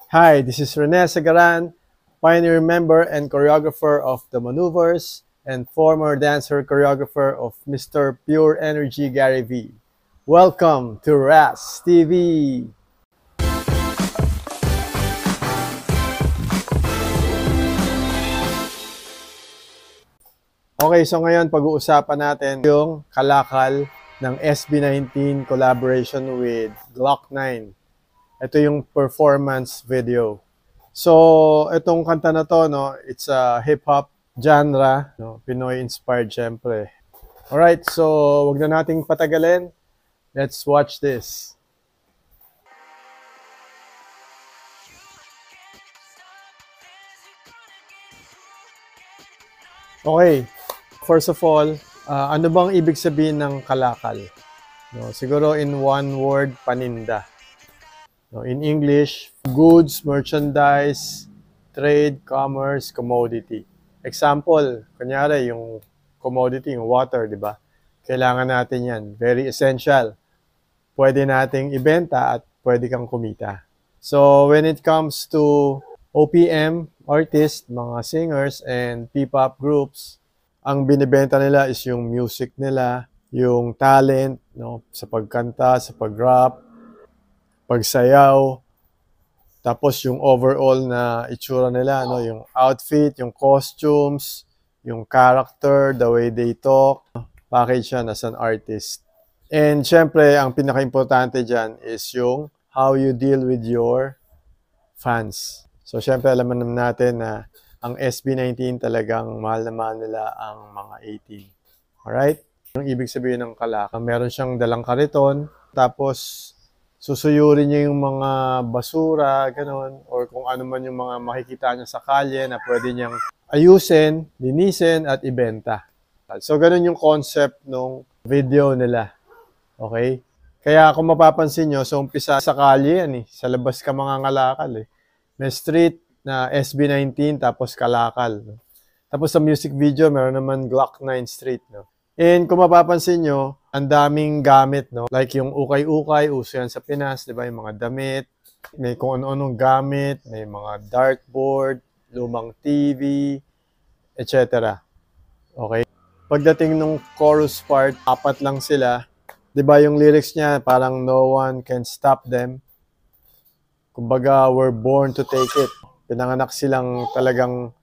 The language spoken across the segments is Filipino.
Hi, this is Rene Sagaran, pioneer member and choreographer of The Maneuvers and former dancer choreographer of Mr. Pure Energy Gary V. Welcome to RAS TV! Okay, so ngayon pag-uusapan natin yung kalakal ng SB19 collaboration with Glock 9. Ito yung performance video. So, itong kanta na to, no, it's a hip-hop genre, no, Pinoy-inspired syempre. Alright, so wag na nating patagalin. Let's watch this. Okay, first of all, ano bang ibig sabihin ng kalakal? No, siguro in one word, paninda. No, in English, goods, merchandise, trade, commerce, commodity. Example, kunyari yung commodity, yung water, di ba? Kailangan natin yan. Very essential. Pwede nating ibenta at pwede kang kumita. So, when it comes to OPM artists, mga singers, and P-pop groups, ang binibenta nila is yung music nila, yung talent, no, sa pagkanta, sa pag-rap, pagsayaw, tapos yung overall na itsura nila, no, yung outfit, yung costumes, yung character, the way they talk, package yan as an artist. And syempre, ang pinaka-importante dyan is yung how you deal with your fans. So syempre, alam naman natin na ang SB19 talagang mahal na mahal nila ang mga 18. Alright? Yung ibig sabihin ng kalakal, meron siyang dalang kariton, tapos susuyurin niya yung mga basura, gano'n, or kung ano man yung mga makikita niya sa kalye na pwede niyang ayusin, linisin, at ibenta. So, ganun yung concept ng video nila. Okay? Kaya kung mapapansin nyo, so umpisa sa kalye yan eh. Sa labas ka mga ngalakal eh. May street na SB19 tapos kalakal. No? Tapos sa music video, meron naman Glock 9 Street. No? And kung mapapansin nyo, ang daming gamit, no? Like yung ukay-ukay, uso yan sa Pinas, di ba? Yung mga damit, may kung ano-anong gamit, may mga dartboard, lumang TV, etc. Okay? Pagdating nung chorus part, 4 lang sila. Di ba yung lyrics niya, parang no one can stop them. Kumbaga, we're born to take it. Pinanganak silang talagang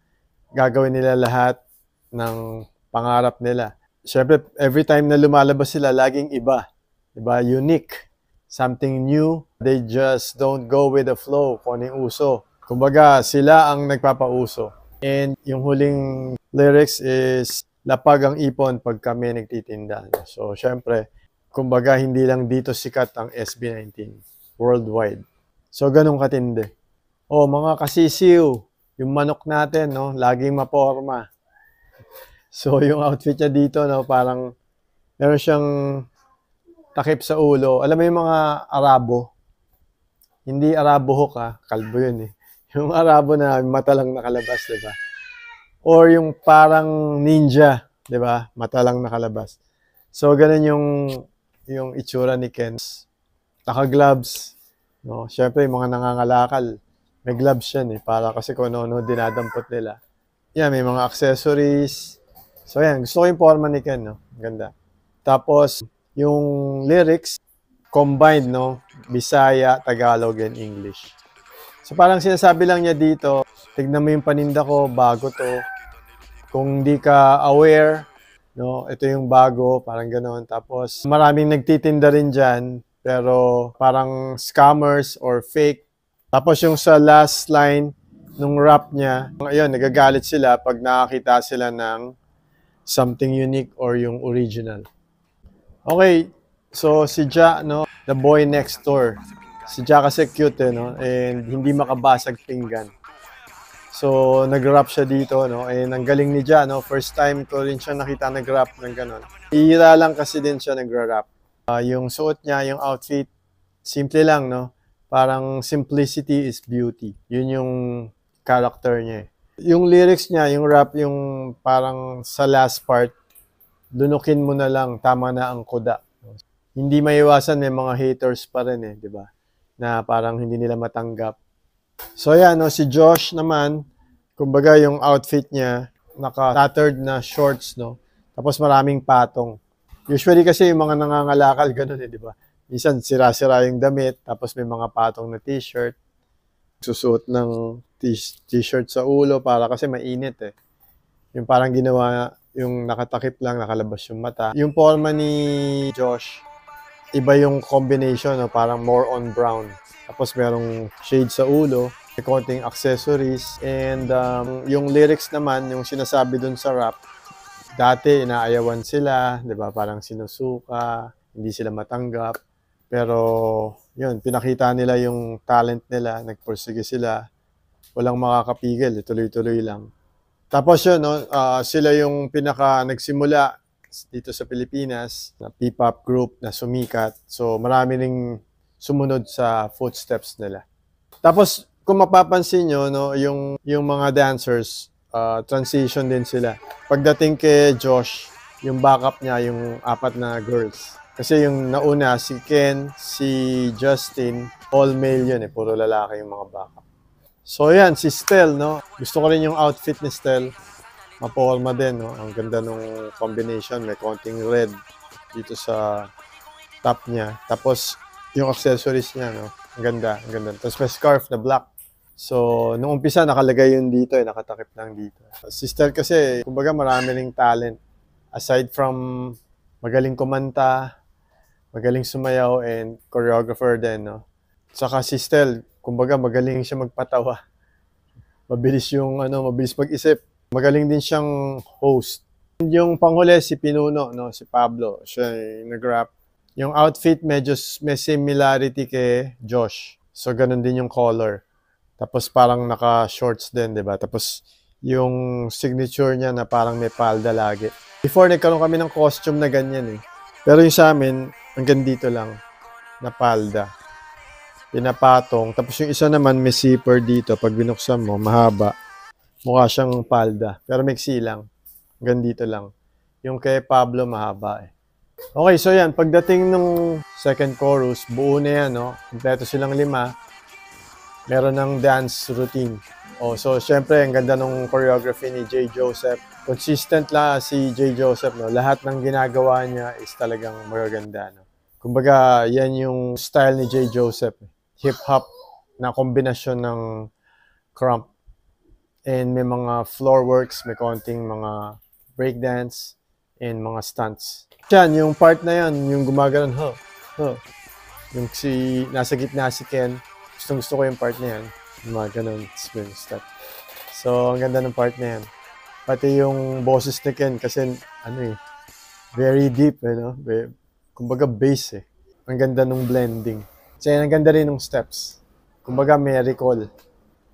gagawin nila lahat ng pangarap nila. Siyempre, every time na lumalabas sila, laging iba. Diba? Unique. Something new. They just don't go with the flow kung ano yung uso. Kumbaga, sila ang nagpapauso. And yung huling lyrics is, lapag ang ipon pag kami nagtitinda. So, siyempre, kumbaga, hindi lang dito sikat ang SB19. Worldwide. So, ganun katindi. Oh, mga kasisiw, yung manok natin, no, laging maporma. So, yung outfit niya dito, no, parang meron siyang takip sa ulo. Alam mo yung mga Arabo? Hindi Arabo hook, kalbo yun eh. Yung Arabo na mata lang nakalabas, di ba? Or yung parang ninja, di ba? Mata lang nakalabas. So, ganun yung itsura ni Ken. Naka-gloves, no? Siyempre, yung mga nangangalakal, may gloves yan eh, para kasi kung ano dinadampot nila. Yan, may mga accessories. So, yan. Gusto ko yung forma ni Ken, no? Ganda. Tapos, yung lyrics, combined, no? Bisaya, Tagalog, and English. So, parang sinasabi lang niya dito, tignan mo yung paninda ko, bago to. Kung hindi ka aware, no? Ito yung bago, parang gano'n. Tapos, maraming nagtitinda rin dyan, pero parang scammers or fake. Tapos, yung sa last line, nung rap niya, ayun, nagagalit sila pag nakakita sila ng something unique or yung original. Okay, so si Ja, no, the boy next door. Si Ja kasi cute, no, and hindi makabasag pinggan. So, nag-rap siya dito, no, and ang galing ni Ja, no, first time ko rin siya nakita nag-rap ng ganon. Hihira lang kasi din siya nag-rap. Yung suot niya, yung outfit, simple lang, no, parang simplicity is beauty. Yun yung character niya. Yung lyrics niya, yung rap, yung parang sa last part, lunukin mo na lang, tama na ang kuda. Hindi maiwasan, may mga haters pa rin eh, di ba? Na parang hindi nila matanggap So yan, no, si Josh naman, kumbaga yung outfit niya, naka-tattered na shorts, no? Tapos maraming patong. Usually kasi yung mga nangangalakal, ganun eh, di ba? Minsan sira-sira yung damit, tapos may mga patong na t-shirt. Susuot ng t-shirt sa ulo para kasi mainit eh. Yung parang ginawa, yung nakatakip lang, nakalabas yung mata. Yung forma ni Josh, iba yung combination, no? Parang more on brown. Tapos merong shade sa ulo, may konting accessories, and yung lyrics naman, yung sinasabi dun sa rap, dati inaayawan sila, di ba? Parang sinusuka, hindi sila matanggap. Pero yun, pinakita nila yung talent nila, nagpursige sila, walang makakapigil, tuloy-tuloy lang. Tapos yun, no, sila yung pinaka nagsimula dito sa Pilipinas na P-pop group na sumikat. So marami ring sumunod sa footsteps nila. Tapos kung mapapansin nyo, no, yung mga dancers, transition din sila. Pagdating kay Josh, yung backup niya, yung 4 na girls. Kasi yung nauna, si Ken, si Justin, all male yun eh, puro lalaki yung mga backup. So yan, si Stel, no? Gusto ko rin yung outfit ni Stel. Maporma din, no? Ang ganda nung combination. May konting red dito sa top niya. Tapos, yung accessories niya, no? Ang ganda, ang ganda. Tapos may scarf na black. So, nung umpisa, nakalagay yun dito, eh. Nakatakip lang dito. Si Stel kasi, kumbaga marami ring talent. Aside from magaling kumanta, magaling sumayaw, and choreographer din, no? Saka si Stel, kumbaga magaling siya magpatawa. Mabilis mag-isip. Magaling din siyang host. Yung panghuli si Pinuno, no, si Pablo, siya yung nag-rap. Yung outfit medyo may similarity kay Josh. So ganun din yung color. Tapos parang naka-shorts din, 'di ba? Tapos yung signature niya na parang may palda lagi. Before nagkaroon kami ng costume na ganyan eh. Pero yung sa amin, hanggang dito lang na palda. Pinapatong. Tapos yung isa naman may zipper dito. Pag binuksan mo, mahaba. Mukha siyang palda. Pero maiksi lang. Hanggang dito lang. Yung kay Pablo, mahaba eh. Okay, so yan. Pagdating nung second chorus, buo na yan, no? Kompleto silang 5. Meron ng dance routine. Oh, so, syempre, ang ganda nung choreography ni J. Joseph. Consistent lang si J. Joseph, no? Lahat ng ginagawa niya is talagang magaganda, no? Kumbaga, yan yung style ni J. Joseph. Hip-hop na kombinasyon ng crump. And may mga floor works, may konting mga breakdance, and mga stunts. Yan, yung part na yan, yung gumaganon, yung nasa gitna si Ken, gusto ko yung part na yan, gumaganon, swing, step. So, ang ganda ng part na yan. Pati yung boses ni Ken, kasi, very deep, kumbaga bass eh. Ang ganda nung blending. So, ang ganda rin ng steps. Kumbaga, may recall.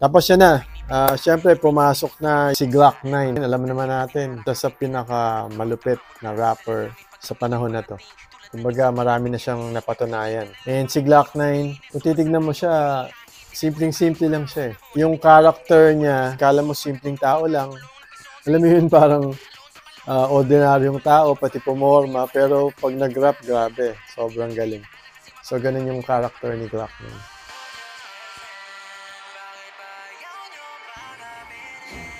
Tapos yan na. Siyempre, pumasok na si Glock 9. Alam naman natin, ito sa pinaka-malupit na rapper sa panahon na to. Kumbaga, marami na siyang napatunayan. And si Glock 9, kung titignan mo siya, simpleng-simple lang siya eh. Yung character niya, kala mo simpleng tao lang. Alam mo yun, parang ordinaryong tao, pati pumorma. Pero pag nag-rap, grabe. Sobrang galing. So, ganun yung character ni Glock 9.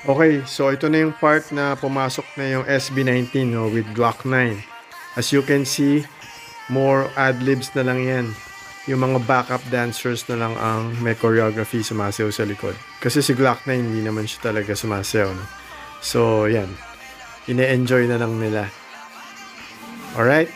Okay, so ito na yung part na pumasok na yung SB19 no, with Glock 9. As you can see, more ad-libs na lang yan. Yung mga backup dancers na lang ang may choreography sumasayaw sa likod. Kasi si Glock 9 hindi naman siya talaga sumasayaw. No? So, yan. Ine-enjoy na lang nila. Alright?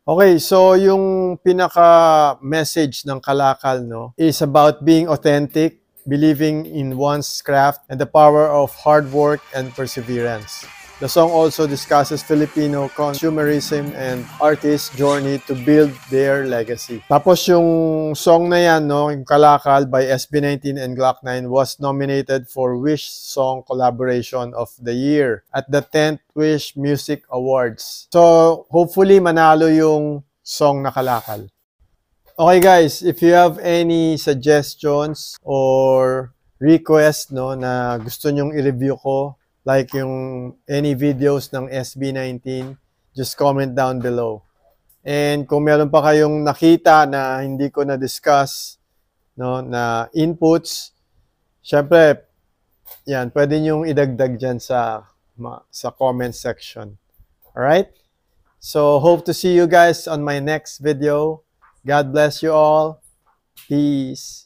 Okay, so yung pinaka-message ng Kalakal no, is about being authentic, believing in one's craft, and the power of hard work and perseverance. The song also discusses Filipino consumerism and artists' journey to build their legacy. Tapos yung song na yan, no, yung Kalakal by SB19 and Glock 9 was nominated for Wish Song Collaboration of the Year at the 10th Wish Music Awards. So hopefully manalo yung song na Kalakal. Okay guys, if you have any suggestions or requests no, na gusto nyong i-review ko, like yung any videos ng SB19, just comment down below. And kung meron pa kayong nakita na hindi ko na-discuss, no, na inputs. Syempre, yan, pwede niyong idagdag dyan sa comment section. Alright? So, hope to see you guys on my next video. God bless you all. Peace.